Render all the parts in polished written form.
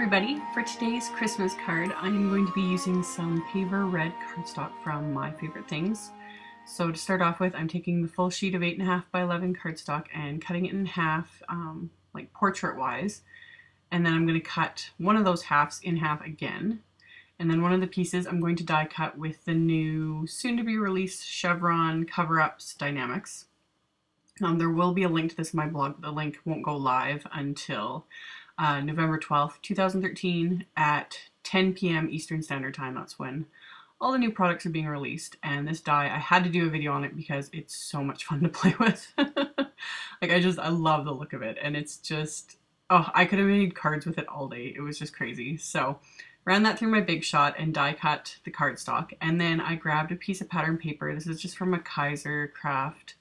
everybody, for today's Christmas card I'm going to be using some Paver red cardstock from My Favorite Things. So to start off with, I'm taking the full sheet of 8.5 by 11 cardstock and cutting it in half, like portrait wise, and then I'm going to cut one of those halves in half again, and then one of the pieces I'm going to die cut with the new soon to be released Chevron cover-ups Dynamics. There will be a link to this in my blog. The link won't go live until November 12th, 2013 at 10 p.m. Eastern Standard Time. That's when all the new products are being released. And this die, I had to do a video on it because it's so much fun to play with. Like I love the look of it. And it's just, oh, I could have made cards with it all day. It was just crazy. So ran that through my Big Shot and die cut the cardstock. And then I grabbed a piece of pattern paper. This is just from a Kaiser Craft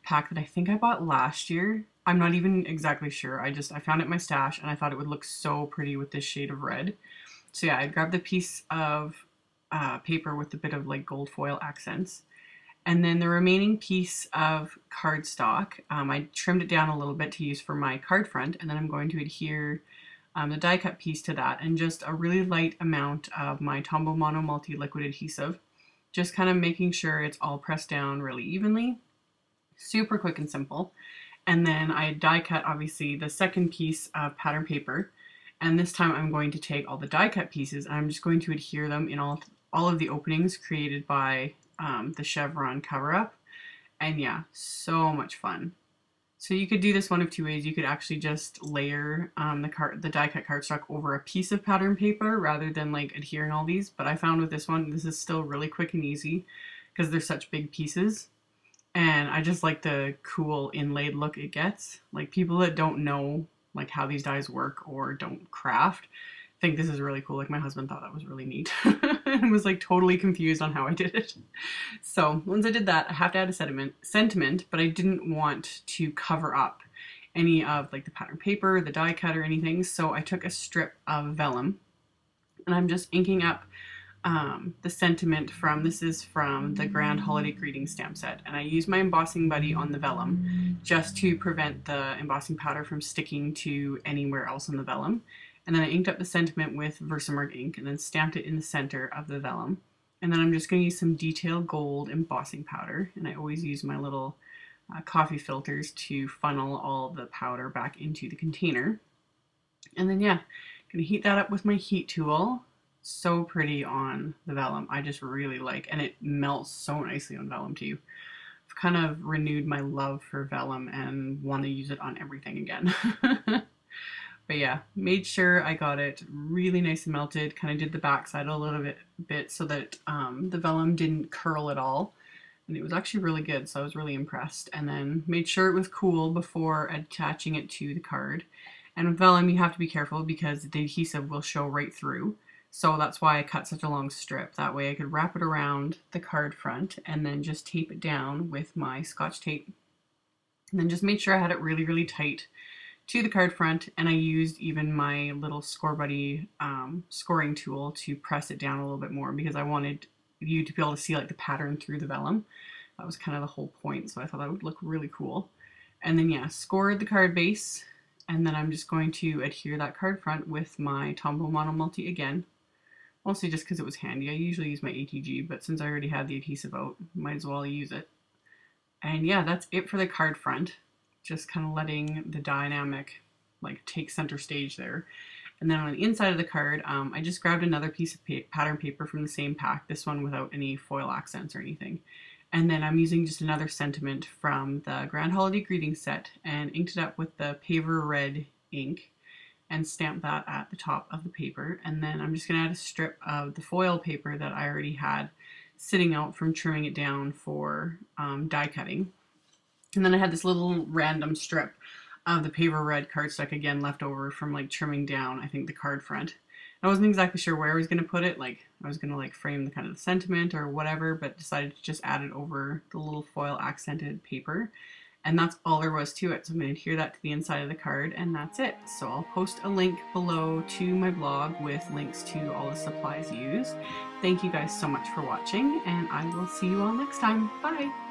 pack that I think I bought last year. I'm not even exactly sure. I found it in my stash and I thought it would look so pretty with this shade of red. So yeah, I grabbed the piece of paper with a bit of like gold foil accents. And then the remaining piece of cardstock, I trimmed it down a little bit to use for my card front, and then I'm going to adhere the die cut piece to that and just a really light amount of my Tombow Mono Multi liquid adhesive, just kind of making sure it's all pressed down really evenly. Super quick and simple. And then I die cut obviously the second piece of pattern paper, and this time I'm going to take all the die cut pieces and I'm just going to adhere them in all of the openings created by the Chevron cover up. And yeah, so much fun. So you could do this one of two ways. You could actually just layer the die cut cardstock over a piece of pattern paper rather than like adhering all these, but I found with this one this is still really quick and easy because they're such big pieces. And I just like the cool inlaid look it gets. Like people that don't know like how these dies work or don't craft think this is really cool. Like my husband thought that was really neat and was like totally confused on how I did it. So once I did that, I have to add a sentiment, but I didn't want to cover up any of like the pattern paper, the die cut or anything. So I took a strip of vellum and I'm just inking up the sentiment this is from the Grand Holiday Greeting stamp set, and I use my embossing buddy on the vellum just to prevent the embossing powder from sticking to anywhere else on the vellum. And then I inked up the sentiment with Versamark ink and then stamped it in the center of the vellum. And then I'm just going to use some detail gold embossing powder, and I always use my little coffee filters to funnel all the powder back into the container. And then yeah, I'm going to heat that up with my heat tool. So pretty on the vellum. I just really like, and it melts so nicely on vellum too. I've kind of renewed my love for vellum and want to use it on everything again. But yeah, made sure I got it really nice and melted, kind of did the backside a little bit so that the vellum didn't curl at all. And it was actually really good, so I was really impressed. And then made sure it was cool before attaching it to the card. And with vellum, you have to be careful because the adhesive will show right through. So that's why I cut such a long strip. That way I could wrap it around the card front and then just tape it down with my Scotch tape. And then just made sure I had it really, really tight to the card front, and I used even my little Score Buddy scoring tool to press it down a little bit more because I wanted you to be able to see like the pattern through the vellum. That was kind of the whole point, so I thought that would look really cool. And then yeah, scored the card base, and then I'm just going to adhere that card front with my Tombow Mono Multi again. Mostly just because it was handy. I usually use my ATG, but since I already had the adhesive out, might as well use it. And yeah, that's it for the card front. Just kind of letting the dynamic like take center stage there. And then on the inside of the card, I just grabbed another piece of pattern paper from the same pack, this one without any foil accents or anything. And then I'm using just another sentiment from the Grand Holiday Greeting set and inked it up with the Paver red ink and stamp that at the top of the paper. And then I'm just going to add a strip of the foil paper that I already had sitting out from trimming it down for die cutting. And then I had this little random strip of the Paver red cardstock again left over from like trimming down, I think, the card front. I wasn't exactly sure where I was going to put it. Like I was going to like frame the kind of the sentiment or whatever, but decided to just add it over the little foil accented paper. And that's all there was to it. So I'm going to adhere that to the inside of the card, and that's it. So I'll post a link below to my blog with links to all the supplies used. Thank you guys so much for watching, and I will see you all next time. Bye!